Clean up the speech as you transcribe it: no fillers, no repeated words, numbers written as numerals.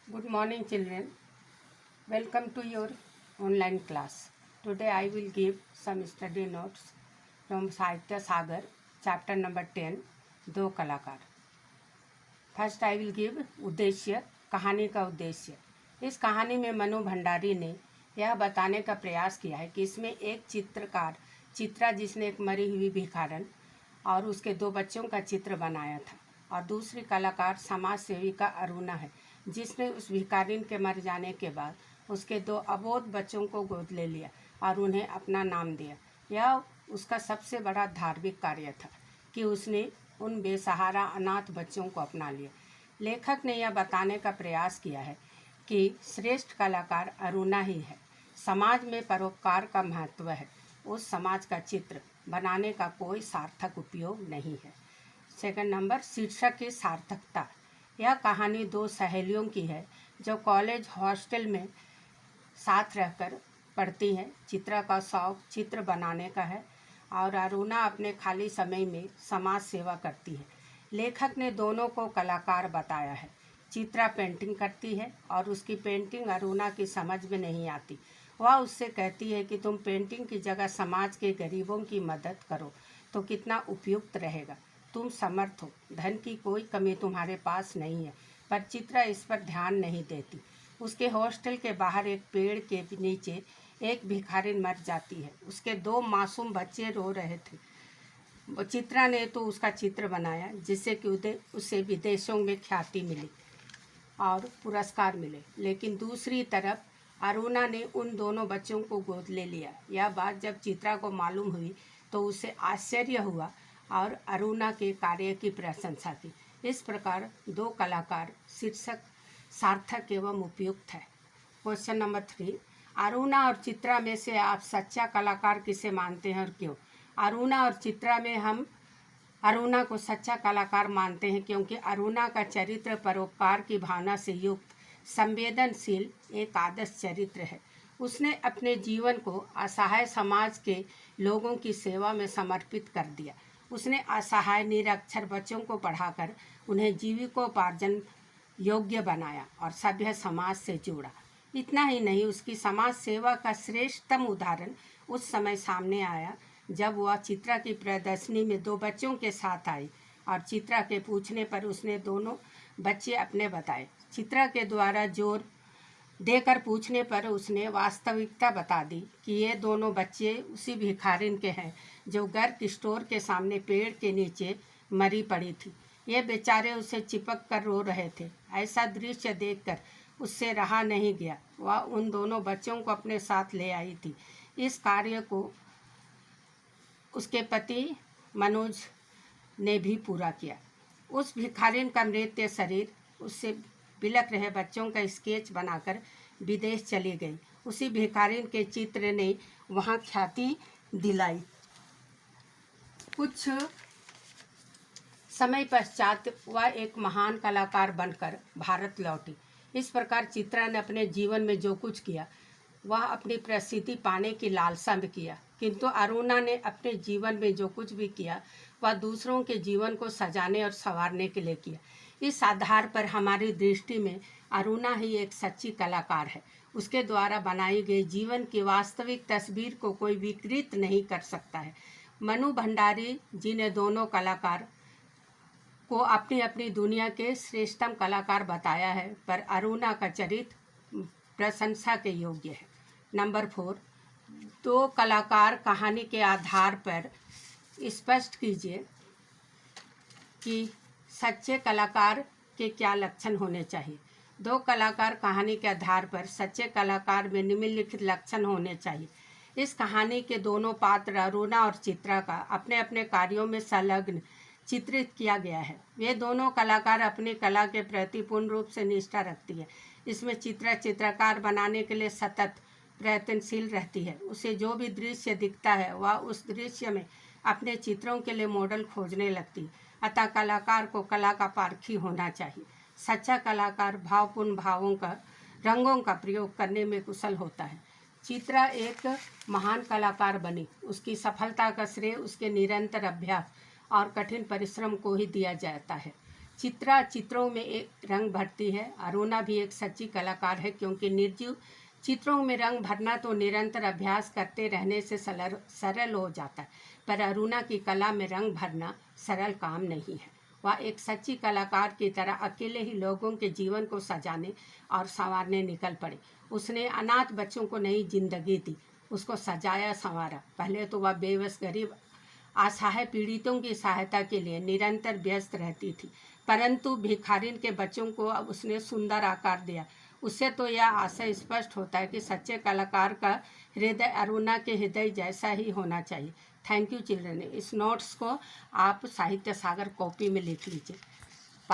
Good morning, children. Welcome to your online class. Today I will give some study notes from Sahitya Sagar, chapter number 10, दो कलाकार. First I will give उद्देश्य, कहानी का उद्देश्य. इस कहानी में मनु भंडारी ने यह बताने का प्रयास किया है कि इसमें एक चित्रकार चित्रा, जिसने एक मरी हुई भिखारन और उसके दो बच्चों का चित्र बनाया था, और दूसरी कलाकार समाज सेविका अरुणा है, जिसने उस भिखारिन के मर जाने के बाद उसके दो अबोध बच्चों को गोद ले लिया और उन्हें अपना नाम दिया. यह उसका सबसे बड़ा धार्मिक कार्य था कि उसने उन बेसहारा अनाथ बच्चों को अपना लिया. लेखक ने यह बताने का प्रयास किया है कि श्रेष्ठ कलाकार अरुणा ही है. समाज में परोपकार का महत्व है. उस समाज का चित्र बनाने का कोई सार्थक उपयोग नहीं है. सेकंड नंबर, शीर्षक की सार्थकता. यह कहानी दो सहेलियों की है जो कॉलेज हॉस्टल में साथ रहकर पढ़ती हैं. चित्रा का शौक चित्र बनाने का है और अरुणा अपने खाली समय में समाज सेवा करती है. लेखक ने दोनों को कलाकार बताया है. चित्रा पेंटिंग करती है और उसकी पेंटिंग अरुणा की समझ में नहीं आती. वह उससे कहती है कि तुम पेंटिंग की जगह समाज के गरीबों की मदद करो तो कितना उपयुक्त रहेगा. तुम समर्थ हो, धन की कोई कमी तुम्हारे पास नहीं है. पर चित्रा इस पर ध्यान नहीं देती. उसके हॉस्टल के बाहर एक पेड़ के नीचे एक भिखारिन मर जाती है. उसके दो मासूम बच्चे रो रहे थे. चित्रा ने तो उसका चित्र बनाया जिससे कि उसे विदेशों में ख्याति मिली और पुरस्कार मिले. लेकिन दूसरी तरफ अरुणा ने उन दोनों बच्चों को गोद ले लिया. यह बात जब चित्रा को मालूम हुई तो उसे आश्चर्य हुआ और अरुणा के कार्य की प्रशंसा की. इस प्रकार दो कलाकार शीर्षक सार्थक एवं उपयुक्त है. क्वेश्चन नंबर 3, अरुणा और चित्रा में से आप सच्चा कलाकार किसे मानते हैं और क्यों? अरुणा और चित्रा में हम अरुणा को सच्चा कलाकार मानते हैं क्योंकि अरुणा का चरित्र परोपकार की भावना से युक्त, संवेदनशील एक आदर्श चरित्र है. उसने अपने जीवन को असहाय समाज के लोगों की सेवा में समर्पित कर दिया. उसने असहाय निरक्षर बच्चों को पढ़ाकर उन्हें जीविकोपार्जन योग्य बनाया और सभ्य समाज से जोड़ा. इतना ही नहीं, उसकी समाज सेवा का श्रेष्ठतम उदाहरण उस समय सामने आया जब वह चित्रा की प्रदर्शनी में दो बच्चों के साथ आई और चित्रा के पूछने पर उसने दोनों बच्चे अपने बताए. चित्रा के द्वारा जोर देकर पूछने पर उसने वास्तविकता बता दी कि ये दोनों बच्चे उसी भिखारिन के हैं जो गर्ग स्टोर के सामने पेड़ के नीचे मरी पड़ी थी. ये बेचारे उसे चिपक कर रो रहे थे. ऐसा दृश्य देखकर उससे रहा नहीं गया. वह उन दोनों बच्चों को अपने साथ ले आई थी. इस कार्य को उसके पति मनोज ने भी पूरा किया. उस भिखारिन का मृत शरीर उससे बिलख रहे बच्चों का स्केच बनाकर विदेश चली गई. उसी भिखारिन के चित्र ने वहाँ ख्याति दिलाई. कुछ समय पश्चात वह एक महान कलाकार बनकर भारत लौटी. इस प्रकार चित्रा ने अपने जीवन में जो कुछ किया वह अपनी प्रसिद्धि पाने की लालसा में किया, किंतु अरुणा ने अपने जीवन में जो कुछ भी किया वह दूसरों के जीवन को सजाने और संवारने के लिए किया. इस आधार पर हमारी दृष्टि में अरुणा ही एक सच्ची कलाकार है. उसके द्वारा बनाई गई जीवन की वास्तविक तस्वीर को कोई विकृत नहीं कर सकता है. मनु भंडारी जी ने दोनों कलाकार को अपनी अपनी दुनिया के श्रेष्ठतम कलाकार बताया है, पर अरुणा का चरित्र प्रशंसा के योग्य है. नंबर 4, दो कलाकार कहानी के आधार पर स्पष्ट कीजिए कि सच्चे कलाकार के क्या लक्षण होने चाहिए. दो कलाकार कहानी के आधार पर सच्चे कलाकार में निम्नलिखित लक्षण होने चाहिए. इस कहानी के दोनों पात्र अरुणा और चित्रा का अपने अपने कार्यों में संलग्न चित्रित किया गया है. वे दोनों कलाकार अपनी कला के प्रति पूर्ण रूप से निष्ठा रखती है. इसमें चित्रा चित्रकार बनाने के लिए सतत प्रयत्नशील रहती है. उसे जो भी दृश्य दिखता है वह उस दृश्य में अपने चित्रों के लिए मॉडल खोजने लगती है. अतः कलाकार को कला का पारखी होना चाहिए. सच्चा कलाकार भावपूर्ण भावों का रंगों का प्रयोग करने में कुशल होता है. चित्रा एक महान कलाकार बनी. उसकी सफलता का श्रेय उसके निरंतर अभ्यास और कठिन परिश्रम को ही दिया जाता है. चित्रा चित्रों में एक रंग भरती है। अरुणा भी एक सच्ची कलाकार है, क्योंकि निर्जीव चित्रों में रंग भरना तो निरंतर अभ्यास करते रहने से सरल हो जाता है, पर अरुणा की कला में रंग भरना सरल काम नहीं है। वह एक सच्ची कलाकार की तरह अकेले ही लोगों के जीवन को सजाने और संवारने निकल पड़े। उसने अनाथ बच्चों को नई जिंदगी दी, उसको सजाया संवारा। पहले तो वह बेबस, गरीब, असहाय पीड़ितों की सहायता के लिए निरंतर व्यस्त रहती थी, परंतु भिखारिन के बच्चों को अब उसने सुंदर आकार दिया। उससे तो यह आशय स्पष्ट होता है कि सच्चे कलाकार का हृदय अरुणा के हृदय जैसा ही होना चाहिए। Thank you children. इस नोट्स को आप साहित्य सागर कॉपी में लिख लीजिए।